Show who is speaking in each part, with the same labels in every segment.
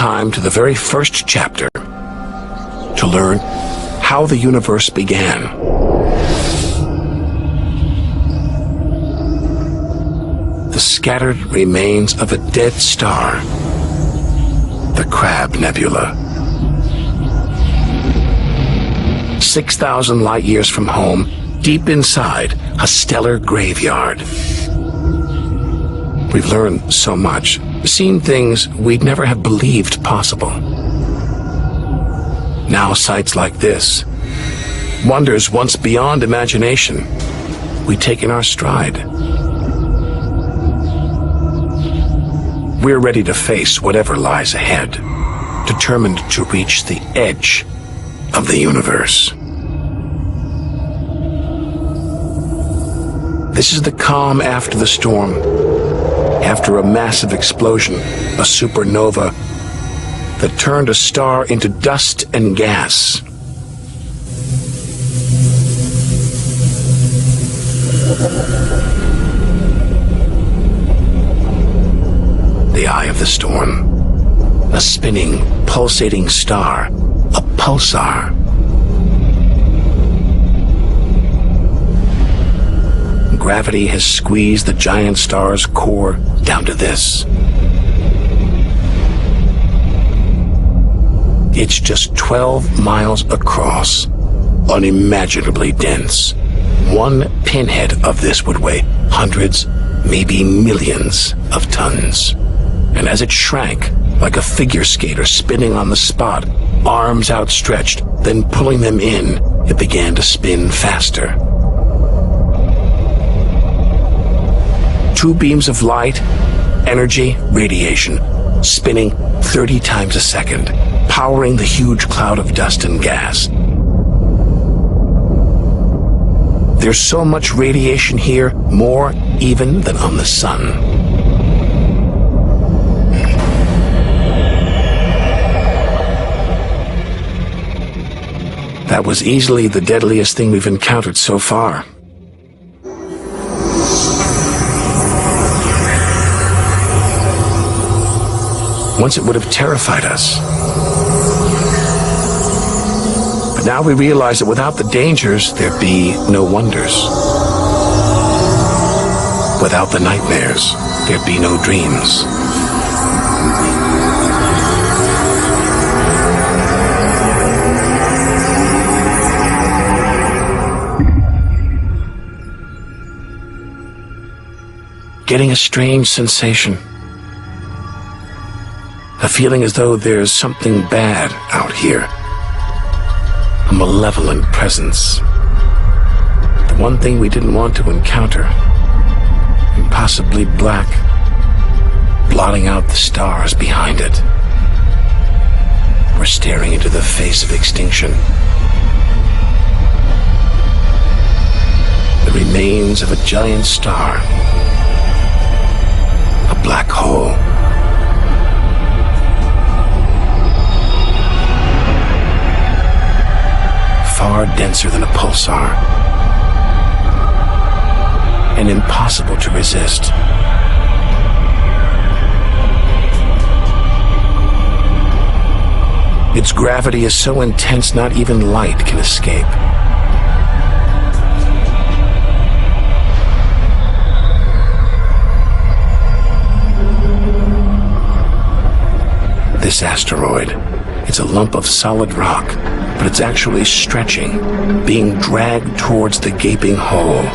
Speaker 1: time to the very first chapter to learn how the universe began. The scattered remains of a dead star, the Crab Nebula. 6,000 light years from home, deep inside a stellar graveyard. We've learned so much, seen things we'd never have believed possible. Now sights like this, wonders once beyond imagination, we take in our stride. We're ready to face whatever lies ahead, determined to reach the edge of the universe. This is the calm after the storm, after a massive explosion, a supernova that turned a star into dust and gas. The eye of the storm, a spinning, pulsating star, a pulsar. Gravity has squeezed the giant star's core down to this. It's just 12 miles across, unimaginably dense. One pinhead of this would weigh hundreds, maybe millions of tons. And as it shrank, like a figure skater spinning on the spot, arms outstretched, then pulling them in, it began to spin faster. 2 beams of light, energy, radiation, spinning 30 times a second, powering the huge cloud of dust and gas. There's so much radiation here, more even than on the sun. That was easily the deadliest thing we've encountered so far. Once it would have terrified us. But now we realize that without the dangers, there'd be no wonders. Without the nightmares, there'd be no dreams. Getting a strange sensation. A feeling as though there's something bad out here. A malevolent presence. The one thing we didn't want to encounter. Impossibly black, blotting out the stars behind it. We're staring into the face of extinction. The remains of a giant star. A black hole. Far denser than a pulsar, and impossible to resist. Its gravity is so intense not even light can escape. This asteroid, it's a lump of solid rock, but it's actually stretching, being dragged towards the gaping hole.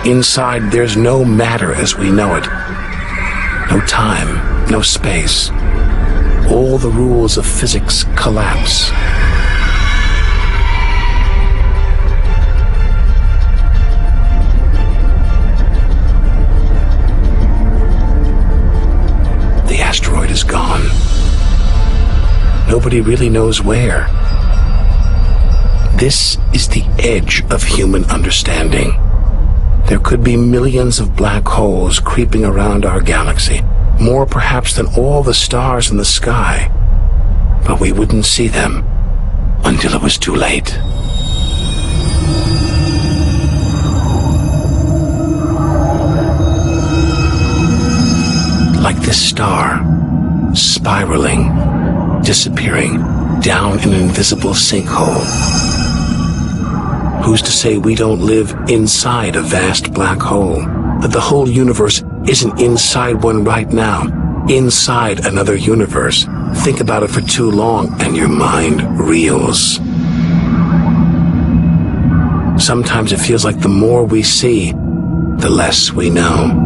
Speaker 1: Inside, there's no matter as we know it. No time, no space. All the rules of physics collapse. The asteroid is gone. Nobody really knows where. This is the edge of human understanding. There could be millions of black holes creeping around our galaxy, more perhaps than all the stars in the sky. But we wouldn't see them until it was too late. Like this star, spiraling, disappearing down an invisible sinkhole. Who's to say we don't live inside a vast black hole? That the whole universe isn't inside one right now, inside another universe. Think about it for too long and your mind reels. Sometimes it feels like the more we see, the less we know.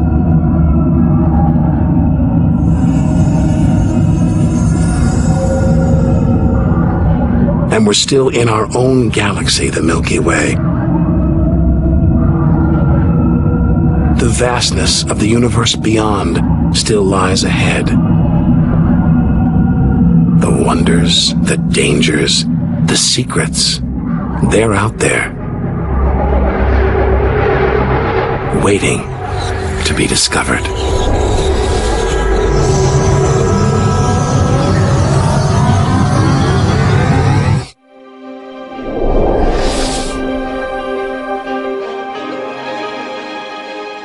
Speaker 1: And we're still in our own galaxy, the Milky Way. The vastness of the universe beyond still lies ahead. The wonders, the dangers, the secrets, they're out there, waiting to be discovered.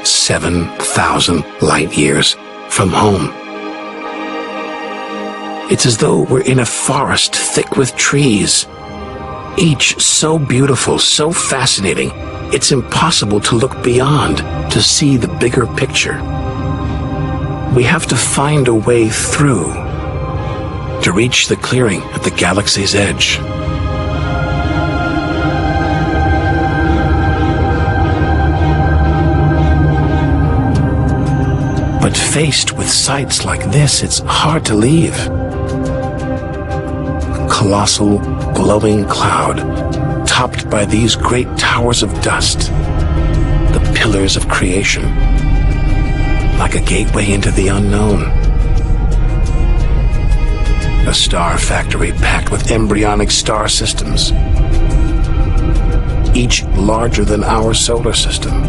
Speaker 1: "7,000 light years from home." It's as though we're in a forest thick with trees, each so beautiful, so fascinating, it's impossible to look beyond to see the bigger picture. We have to find a way through to reach the clearing at the galaxy's edge. But faced with sights like this, it's hard to leave. A colossal, glowing cloud, topped by these great towers of dust, the pillars of creation, like a gateway into the unknown. A star factory packed with embryonic star systems, each larger than our solar system.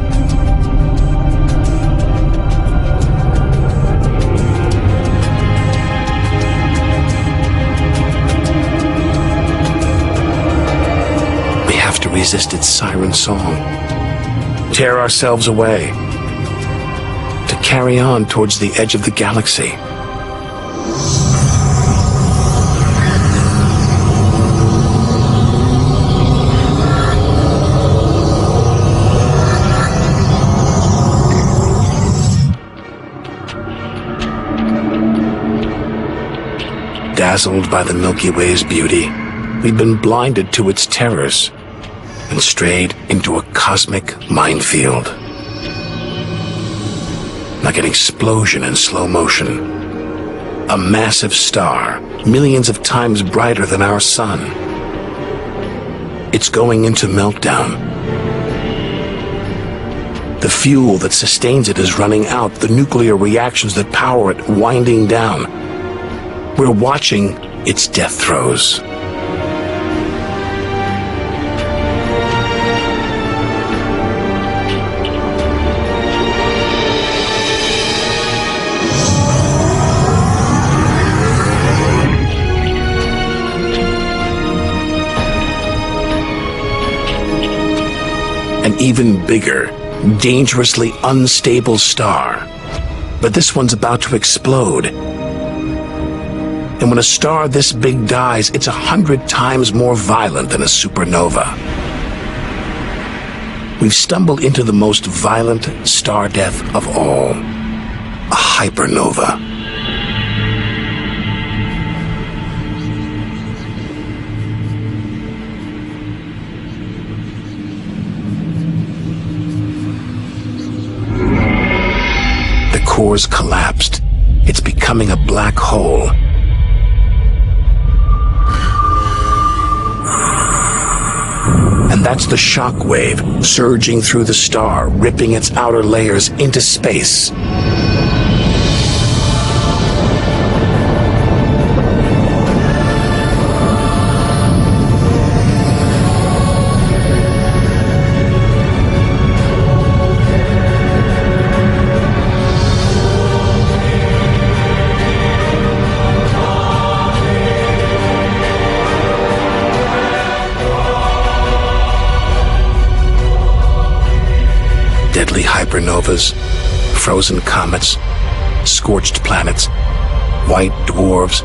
Speaker 1: To resist its siren song, tear ourselves away, to carry on towards the edge of the galaxy. Dazzled by the Milky Way's beauty, we've been blinded to its terrors and strayed into a cosmic minefield. Like an explosion in slow motion. A massive star, millions of times brighter than our sun. It's going into meltdown. The fuel that sustains it is running out, the nuclear reactions that power it winding down. We're watching its death throes. An even bigger, dangerously unstable star. But this one's about to explode. And when a star this big dies, it's 100 times more violent than a supernova. We've stumbled into the most violent star death of all, a hypernova. Core's collapsed. It's becoming a black hole. And that's the shock wave surging through the star, ripping its outer layers into space. Deadly hypernovas, frozen comets, scorched planets, white dwarfs,